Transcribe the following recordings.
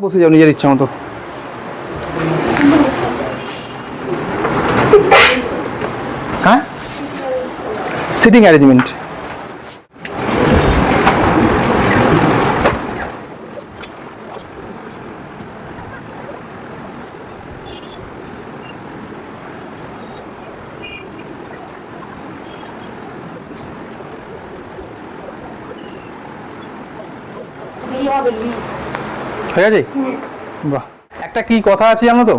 বসে যাও নিজের ইচ্ছা মতো। হ্যাঁ, সিটিং অ্যারেঞ্জমেন্ট। ঠিক আছে, বাহ। একটা কি কথা আছে জানো তো,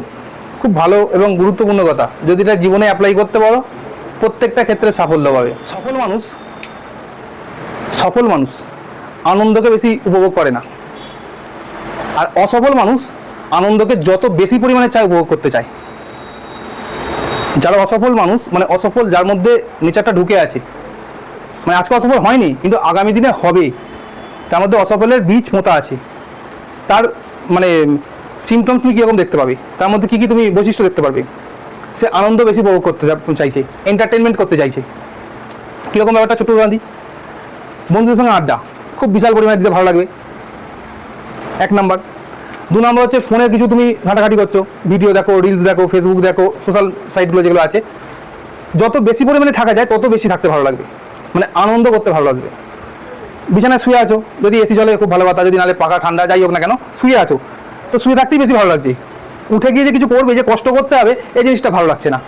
খুব ভালো এবং গুরুত্বপূর্ণ কথা, যদি এটা জীবনে অ্যাপ্লাই করতে পারো প্রত্যেকটা ক্ষেত্রে সাফল্য পাবে। সফল মানুষ আনন্দকে বেশি উপভোগ করে না, আর অসফল মানুষ আনন্দকে যত বেশি পরিমাণে চায় উপভোগ করতে চায়। যারা অসফল মানুষ, মানে অসফল যার মধ্যে নেচারটা ঢুকে আছে, মানে আজকে অসফল হয়নি কিন্তু আগামী দিনে হবে, তার মধ্যে অসফলের বীজ পোঁতা আছে। তার মানে সিমটমস তুমি কীরকম দেখতে পাবে, তার মধ্যে কী কী তুমি বৈশিষ্ট্য দেখতে পারবে। সে আনন্দ বেশি উপভোগ করতে চাইছে, এন্টারটেনমেন্ট করতে চাইছে। কীরকম ব্যাপারটা ছোটো গান্ধী, বন্ধুদের সঙ্গে আড্ডা খুব বিশাল পরিমাণে দিতে ভালো লাগবে, 1 নাম্বার। 2 নাম্বার হচ্ছে ফোনে কিছু তুমি ঘাটাঘাটি করছো, ভিডিও দেখো, রিলস দেখো, ফেসবুক দেখো, সোশ্যাল সাইটগুলো যেগুলো আছে, যত বেশি পরিমাণে থাকা যায় তত বেশি থাকতে ভালো লাগবে, মানে আনন্দ করতে ভালো লাগবে। বিছানায় শুয়ে আছো, যদি এসি চলে খুব ভালো কথা, যদি নাহলে পাখা ঠান্ডা যাই হোক না কেন শুয়ে আছো, তো শুয়ে থাকতেই বেশি ভালো লাগছে। উঠে গিয়ে যে কিছু করবে, যে কষ্ট করতে হবে, এই জিনিসটা ভালো লাগছে না।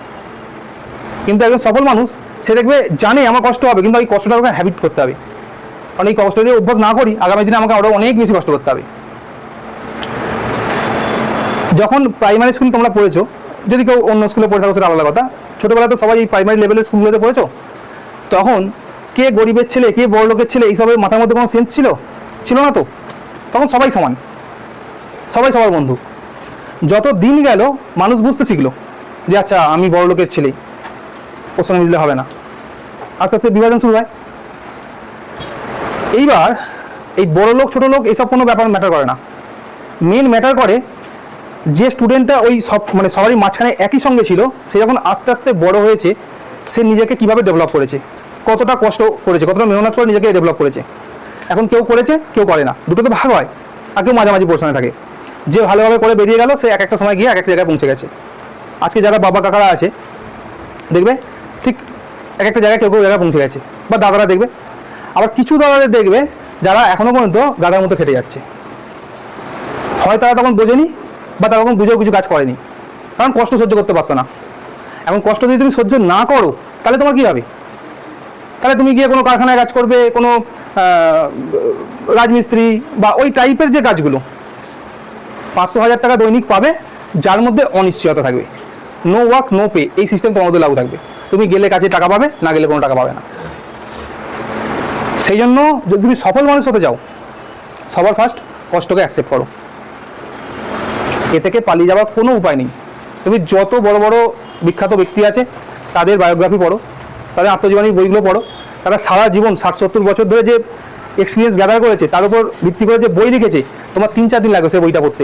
কিন্তু একজন সফল মানুষ সে দেখবে, জানে আমার কষ্ট হবে, কিন্তু এই কষ্টটা আমাকে হ্যাবিট করতে হবে, কারণ এই কষ্ট যদি অভ্যাস না করি আগামী দিনে আমাকে আরও অনেক বেশি কষ্ট করতে হবে। যখন প্রাইমারি স্কুল তোমরা পড়েছো, যদি কেউ অন্য স্কুলে পড়ে থাকো সেটা আলাদা কথা, ছোটোবেলায় তো সবাই এই প্রাইমারি লেভেলের স্কুলগুলোতে পড়েছো, তখন কে গরিবের ছেলে কে বড় লোকের ছেলে এইসবের মাথার মধ্যে কোনো সেন্স ছিল না তো। তখন সবাই সমান, সবাই সবার বন্ধু। যত দিন গেল মানুষ বুঝতে শিখলো যে আচ্ছা আমি বড় লোকের ছেলে, ওর সঙ্গে মিললে হবে না, আস্তে আস্তে বিভাজন শুরু হয়। এইবার এই বড় লোক ছোটো লোক এইসব কোনো ব্যাপার ম্যাটার করে না, মেন ম্যাটার করে যে স্টুডেন্টটা ওই সব মানে সবারই মাঝখানে একই সঙ্গে ছিল, সে যখন আস্তে আস্তে বড় হয়েছে, সে নিজেকে কীভাবে ডেভেলপ করেছে, কতটা কষ্ট করেছে, কতটা মেহনত করে নিজেকে ডেভেলপ করেছে। এখন কেউ করেছে কেউ করে না, দুটো তো ভাগ হয়, আর কেউ মাঝামাঝি পোর্শনে থাকে। যে ভালোভাবে করে বেরিয়ে গেল সে এক একটা সময় গিয়ে এক একটা জায়গায় পৌঁছে গেছে। আজকে যারা বাবা কাকারা আছে দেখবে ঠিক এক একটা জায়গায় কেউ কেউ জায়গায় পৌঁছে গেছে, বা দাদারা দেখবে। আবার কিছু দাদাদের দেখবে যারা এখনও পর্যন্ত গাদার মতো খেটে যাচ্ছে, হয় তারা তখন বোঝেনি, বা তারা তখন বুঝেও কিছু কাজ করেনি, কারণ কষ্ট সহ্য করতে পারতো না। এখন কষ্ট যদি তুমি সহ্য না করো তাহলে তোমার কী হবে? তাহলে তুমি গিয়ে কোনো কারখানায় কাজ করবে, কোনো রাজমিস্ত্রি বা ওই টাইপের যে কাজগুলো, 500,000 টাকা দৈনিক পাবে, যার মধ্যে অনিশ্চয়তা থাকবে, নো ওয়ার্ক নো পে, এই সিস্টেম তোমার মধ্যে লাগু থাকবে। তুমি গেলে কাজে টাকা পাবে, না গেলে কোনো টাকা পাবে না। সেই জন্য যদি তুমি সফল মানুষ হতে চাও, সবার ফার্স্ট কষ্টকে অ্যাকসেপ্ট করো। এ থেকে পালিয়ে যাওয়ার কোনো উপায় নেই। তুমি যত বড় বড় বিখ্যাত ব্যক্তি আছে তাদের বায়োগ্রাফি পড়ো, তাদের আত্মজীবনী বইগুলো পড়ো, তারা সারা জীবন 60-70 বছর ধরে যে এক্সপিরিয়েন্স গ্যাদার করেছে তার উপর ভিত্তি করে যে বই লিখেছে, তোমার 3-4 দিন লাগবে সেই বইটা পড়তে।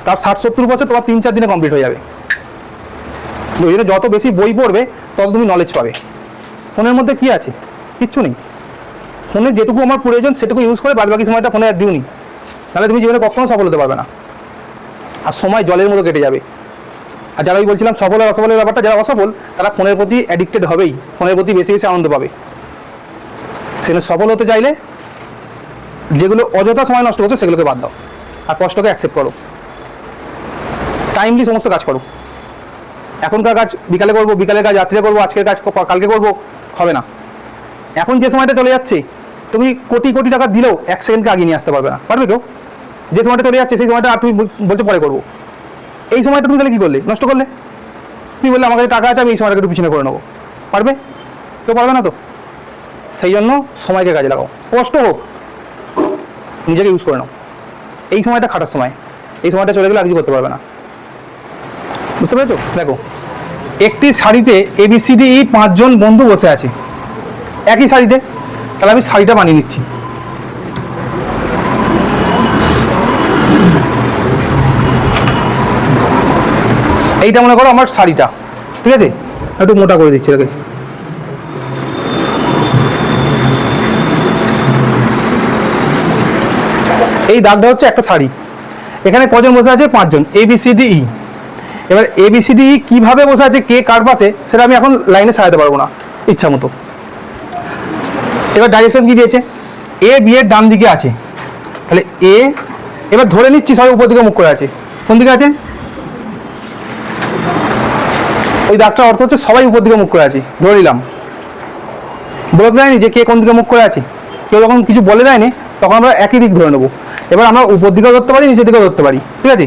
তার 60-70 বছর তোমার 3-4 দিনে কমপ্লিট হয়ে যাবে। ওই জন্য যত বেশি বই পড়বে তত তুমি নলেজ পাবে। ফোনের মধ্যে কি আছে? কিচ্ছু নেই। ফোনে যেটুকু আমার প্রয়োজন সেটুকু ইউজ করে বাদ বাকি সময়টা ফোনে আর দিওনি, তাহলে তুমি জীবনে কখনো সফল হতে পারবে না, আর সময় জলের মতো কেটে যাবে। আর যারা ওই বলছিলাম সফল আর অসফলের ব্যাপারটা, যারা অসফল তারা ফোনের প্রতি অ্যাডিক্টেড হবেই, ফোনের প্রতি বেশি বেশি আনন্দ পাবে। সেখানে সফল হতে চাইলে যেগুলো অযথা সময় নষ্ট করছো সেগুলোকে বাদ দাও, আর কষ্টকে অ্যাকসেপ্ট করো, টাইমলি সমস্ত কাজ করো। এখনকার কাজ বিকালে করবো, বিকালের কাজ রাত্রে করবো, আজকের কাজ কালকে করবো, হবে না। এখন যে সময়টা চলে যাচ্ছে, তুমি কোটি কোটি টাকা দিলেও 1 সেকেন্ডকে আগিয়ে নিয়ে আসতে পারবে না, পারবে কেউ? যে সময়টা চলে যাচ্ছে সেই সময়টা আর তুমি বলতে পরে করবো, এই সময়টা তুমি তাহলে কী করলে? নষ্ট করলে। তুমি বললে আমার কাছে টাকা আছে, আমি এই সময়টাকে একটু পিছনে করে নেবো, পারবে? কেউ পারবে না তো। সেই জন্য সময়কে কাজে লাগাও, কষ্ট হোক, নিজেকে ইউজ করে নাও। এই সময়টা খাটার সময়, এই সময়টা চলে গেলে আর কিছু করতে পারবে না, বুঝতে পেরেছো? দেখো, একটি শাড়িতে ABCDE 5 জন বন্ধু বসে আছে একই শাড়িতে। তাহলে আমি শাড়িটা বানিয়ে নিচ্ছি। এইটা মনে করো আমার শাড়িটা, ঠিক আছে? একটু মোটা করে দিচ্ছি এটাকে। এই দাগটা হচ্ছে একটা শাড়ি। এখানে কজন বসে আছে? 5 জন, ABCDE। এবার ABCDE কিভাবে বসে আছে, কে কার পাশে, সেটা আমি এখন লাইনে সাজাতে পারবো না ইচ্ছা মতো। এবার ডাইরেকশন কি দিয়েছে? A B এর ডান দিকে আছে, তাহলে A, এবার ধরে নিচ্ছি সবাই উপর দিকে মুখ করে আছে। কোন দিকে আছে? ওই দাগটার অর্থ হচ্ছে সবাই উপর দিকে মুখ করে আছে, ধরে নিলাম। বলতে দেয়নি যে কে কোন দিকে মুখ করে আছে, কেউ যখন কিছু বলে দেয়নি তখন আমরা একই দিক ধরে নেবো। এবার আমরা উপর দিকেও ধরতে পারি, নিচের দিকেও ধরতে পারি, ঠিক আছে?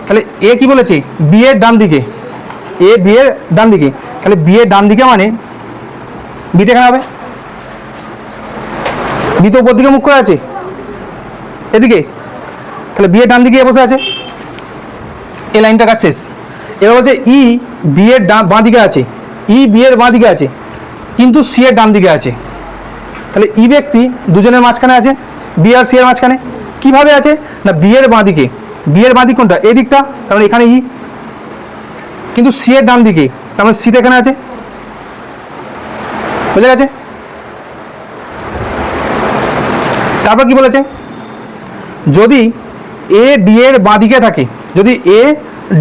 তাহলে A কি বলেছে? B এর ডান দিকে, A B এর ডান দিকে, তাহলে B এর ডান দিকে মানে বিটা এখানে হবে। বি তো উপর দিকে মুখ করে আছে এদিকে, তাহলে বি এর ডান দিকে বসে আছে, এই লাইনটা কাজ শেষ। এবার বলছে ই বি এর বাঁ দিকে আছে, ই বি এর বাঁ দিকে আছে, কিন্তু সি এর ডান দিকে আছে। তাহলে ই ব্যক্তি দুজনের মাঝখানে আছে, বি আর সি এর মাঝখানে। কিভাবে আছে না, বি এর বাঁ দিকে, বি এর বাঁ দিক কোনটা? এই দিকটা, তার মানে এখানে ই, কিন্তু সি এর ডান দিকে, তার মানে সিটা এখানে আছে। বুঝে গেছে? তারপর কি বলেছে? যদি এ ডি এর বাঁ দিকে থাকে, যদি এ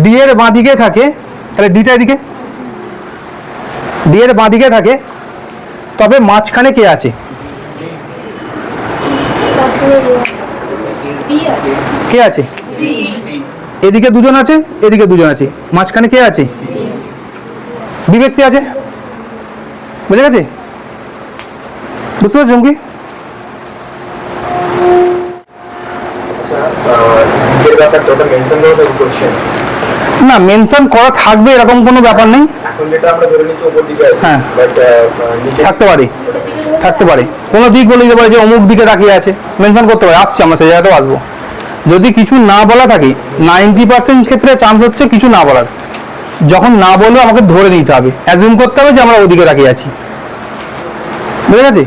ডি এর বাঁ দিকে থাকে, তাহলে ডিটা এদিকে, ডি এর বাঁ দিকে থাকে, তবে মাঝখানে কে আছে? কে আছে? এদিকে দুজন আছে, এদিকে দুজন আছে, মাঝখানে কে আছে? বি ব্যক্তি আছে। বুঝে গেছে? বুঝতে পারছো কি? না, মেনশন করা থাকবে এরকম কোনো ব্যাপার নেই। হ্যাঁ, থাকতে পারে, থাকতে পারে, কোনো দিক বলে দিতে পারে যে অমুক দিকে তাকিয়ে আছে, মেনশন করতে পারে। আসছে, আমরা সেই জায়গাতেও আসবো। যদি কিছু না বলা থাকে, 90% ক্ষেত্রে চান্স হচ্ছে কিছু না বলার। যখন না বলবে আমাকে ধরে নিতে হবে, অ্যাজিউম করতে হবে যে আমরা ওদিকে তাকিয়ে আছি। বুঝে গেছে?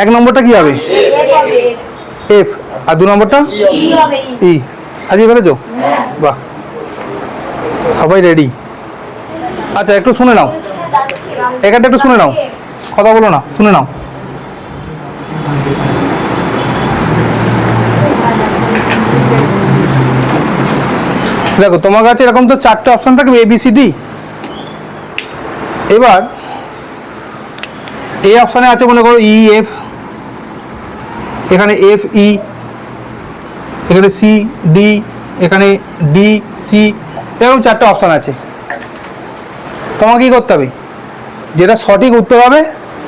এক নম্বরটা কি হবে? এফ। আর 2 নম্বরটা ই। সাজিয়ে ফেলেছো? বাহ, সবাই রেডি। আচ্ছা, একটু শুনে নাও, এখানটা একটু শুনে নাও, কথা বলো না, শুনে নাও। দেখো, তোমার কাছে এরকম তো 4টে অপশন থাকবে, ABCD। এবার এই অপশানে আছে মনে করো ই এফ, এখানে এফ ই, এখানে সি ডি, এখানে ডি সি, এরকম 4টে অপশান আছে। তোমাকে কী করতে হবে? যেটা সঠিক উত্তর হবে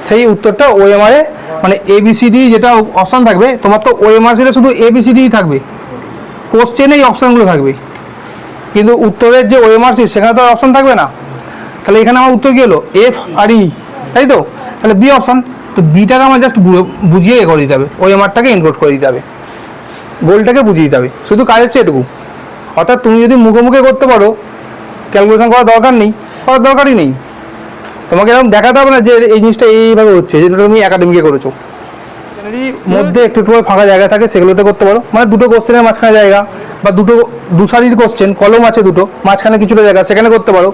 সেই উত্তরটা OMR এ, মানে ABCD যেটা অপশান থাকবে, তোমার তো OMR সেটা শুধু ABCD থাকবে, কোশ্চেনে এই অপশানগুলো থাকবে, কিন্তু উত্তরের যে OMR সিট সেখানে তো অপশান থাকবে না। তাহলে এখানে আমার উত্তর কী হলো? এফ আর ই, তাই তো? তাহলে বি অপশান। তো বিটাকে আমার জাস্ট বুঝিয়ে করে দিতে হবে, OMRটাকে এনকোড করে দিতে হবে, গোলটাকে বুঝিয়ে দিতে হবে, শুধু কাজ হচ্ছে এটুকু। অর্থাৎ তুমি যদি মুখে মুখে করতে পারো, ক্যালকুলেশন করার দরকার নেই, করার দরকারই নেই। তোমাকে এরকম দেখাতে হবে না যে এই জিনিসটা এইভাবে হচ্ছে, যেটা তুমি একাডেমিকে করেছো। মধ্যে একটু একটু ফাঁকা জায়গা থাকে, সেগুলোতে করতে পারো, মানে দুটো কোশ্চেনের মাঝখানে জায়গা, বা দু সারির কোশ্চেন, কলম আছে দুটো, মাঝখানে কিছুটা জায়গা, সেখানে করতে পারো।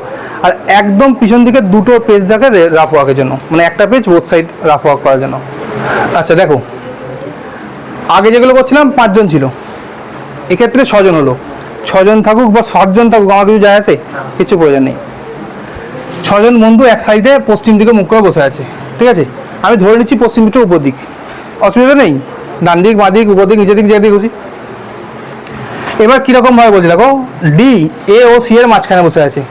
আর একদম পিছন দিকে দুটো পেজ থাকে রাফ ওয়ার্কের জন্য, মানে একটা page both side rough work করার জন্য। আচ্ছা দেখো, আগে যেগুলো করছিলাম 5 জন ছিল, এক্ষেত্রে 6 জন হলো, 6 জন থাকুক বা 7 জন থাকুক, আমার কিছু যায় আসে, কিছু প্রয়োজন নেই। 6 জন বন্ধু এক সাইডে পশ্চিম দিকে মুখ করে বসে আছে, ঠিক আছে? আমি ধরে নিচ্ছি পশ্চিম দিকটা উপর দিক, অসুবিধা নেই, ডান দিক বাঁ দিক উপর দিক নিচের দিক যেদিকে খুশি। এবার কীরকম ভাবে বলছি দেখো, ডি এ ও সি এর মাঝখানে বসে আছে,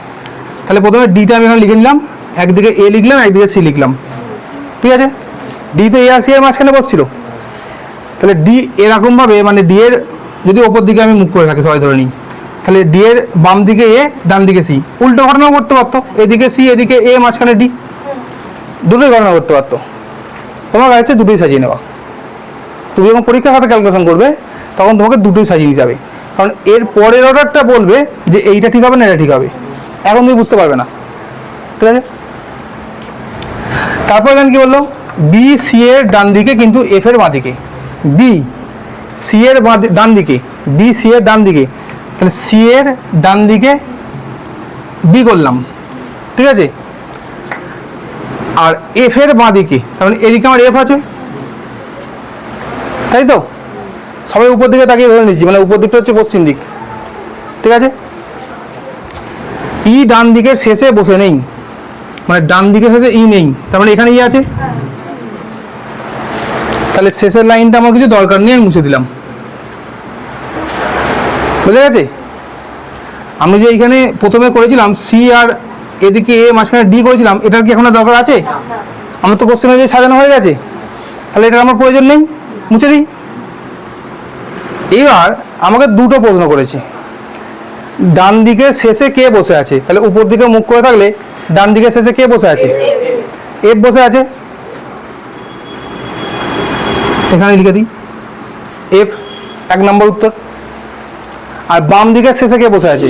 তাহলে প্রথমে ডিটা আমি এখানে লিখে নিলাম, একদিকে এ লিখলাম একদিকে সি লিখলাম, ঠিক আছে? ডি তো এ আর সি এর মাঝখানে বসছিল, তাহলে ডি এরকমভাবে মানে ডি এর যদি ওপর দিকে আমি মুখ করে থাকি সবাই ধরে নিই, তাহলে ডি এর বাম দিকে এ ডান দিকে সি, উল্টো ঘটনাও করতে পারতো, এদিকে সি এদিকে এ মাঝখানে ডি, দুটোই ঘটনা করতে পারতো। তোমার কাছে দুটোই সাজিয়ে নেওয়া, তুমি যখন পরীক্ষার খাতা ক্যালকুলেশন করবে তখন তোমাকে দুটোই সাজিয়ে নিতে হবে, কারণ এর পরের অর্ডারটা বলবে যে এইটা ঠিক হবে না এটা ঠিক হবে, এখন তুমি বুঝতে পারবে না, ঠিক আছে? তারপর এখানে কি বললো, বি সি এর ডান দিকে কিন্তু এফ এর বাঁ দিকে, বি সি এর ডান দিকে, বি সি এর ডান দিকে, তাহলে সি এর ডান দিকে বি করলাম, ঠিক আছে? আর এফ এর বাঁ দিকে, তাহলে এদিকে আমার এফ আছে, তাই তো? সবাই উপর দিকে তাকিয়ে ধরে নিচ্ছি, মানে উপর দিকটা হচ্ছে পশ্চিম দিক, ঠিক আছে? ই ডান দিকের শেষে বসে নেই, মানে ডান দিকের শেষে ই নেই, তার মানে এখানে ই আছে, তাহলে শেষের লাইনটা আমার কিছু দরকার নেই, আমি মুছে দিলাম, বুঝে গেছে? আমি যে এইখানে প্রথমে করেছিলাম সি আর এদিকে এ মাঝখানে ডি করেছিলাম, এটার কি এখন আর দরকার আছে? আমার তো কোশ্চেন অনুযায়ী সাজানো হয়ে গেছে, তাহলে এটার আমার প্রয়োজন নেই, মুছে দিই। এবার আমাকে দুটো প্রশ্ন করেছে, ডান দিকে শেষে কে বসে আছে, তাহলে উপর দিকে মুখ করে থাকলে ডান দিকে শেষে কে বসে আছে, এফ বসে আছে, এখানে লিখে দিই এফ, 1 নম্বর উত্তর। আর বাম দিকের শেষে কে বসে আছে,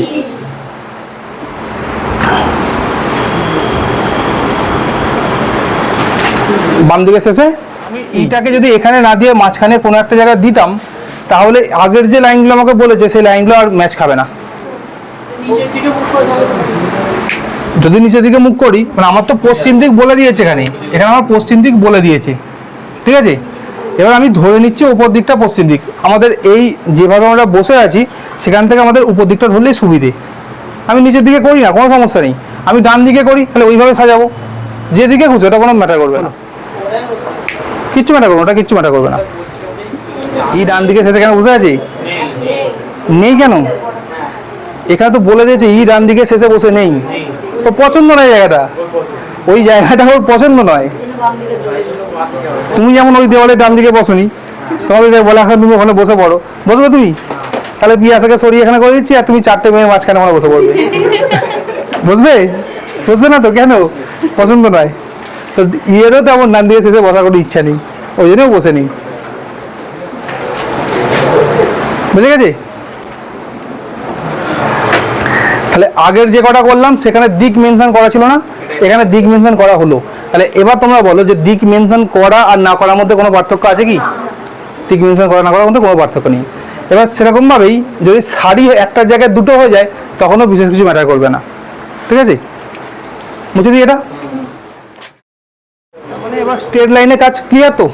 বাম দিকের শেষে, আমি এইটাকে যদি এখানে না দিয়ে মাঝখানে কোনো একটা জায়গায় দিতাম, তাহলে আগের যে লাইনগুলো আমাকে বলেছে সেই লাইনগুলো আর ম্যাচ খাবে না। যদি নিচের দিকে মুখ করি, মানে আমার তো পশ্চিম দিক বলে দিয়েছে, এখানে এখানে আমার পশ্চিম দিক বলে দিয়েছে, ঠিক আছে? এবার আমি ধরে নিচ্ছি উপর দিকটা পশ্চিম দিক, আমাদের এই যেভাবে আমরা বসে আছি সেখান থেকে আমাদের উপর দিকটা ধরলেই সুবিধে। আমি নিচের দিকে করি না, কোনো সমস্যা নেই, আমি ডান দিকে করি, তাহলে ওইভাবে সাজাবো, যেদিকে খুঁজে, ওটা কোনো ম্যাটার করবে না, কিচ্ছু ম্যাটার করবে না, ওটা কিচ্ছু ম্যাটার করবে না। এই ডান দিকে শেষে কেন বসে আছি, নেই কেন, এখানে তো বলে দিয়েছে ই ডান দিকে শেষে বসে নেই, তো পছন্দ নয় জায়গাটা, ওই জায়গাটা ওর পছন্দ নয়। তুমি যেমন ওই দেওয়ালের ডান দিকে বসনি, তোমাকে বলে এখন তুমি ওখানে বসে পড়ো, বসবে তুমি, তাহলে বিয়ে থেকে সরিয়ে এখানে করে দিচ্ছি, আর তুমি 4টে মেয়ে মাঝখানে ওখানে বসে পড়বে, বুঝবে? বুঝবে না তো, কেন? পছন্দ নয় তো, ইয়েরও তেমন ডান দিকে শেষে বসার কোনো ইচ্ছা নেই, ওই জন্যও বসে নেই, বুঝে গেছে? তাহলে আগের যে কটা করলাম সেখানে দিক মেনশন করা ছিল না, এখানে দিক মেনশন করা হলো, তাহলে এবার তোমরা বলো যে দিক মেনশন করা আর না করার মধ্যে কোনো পার্থক্য আছে কি? দিক মেনশন করা না করার মধ্যে কোনো পার্থক্য নেই। এবার সেরকমভাবেই যদি সারি একটা জায়গায় দুটো হয়ে যায় তখনও বিশেষ কিছু ম্যাটার করবে না, ঠিক আছে? বুঝে দিই এটা, মানে এবার স্ট্রেট লাইনে কাজ ক্লিয়ার তো?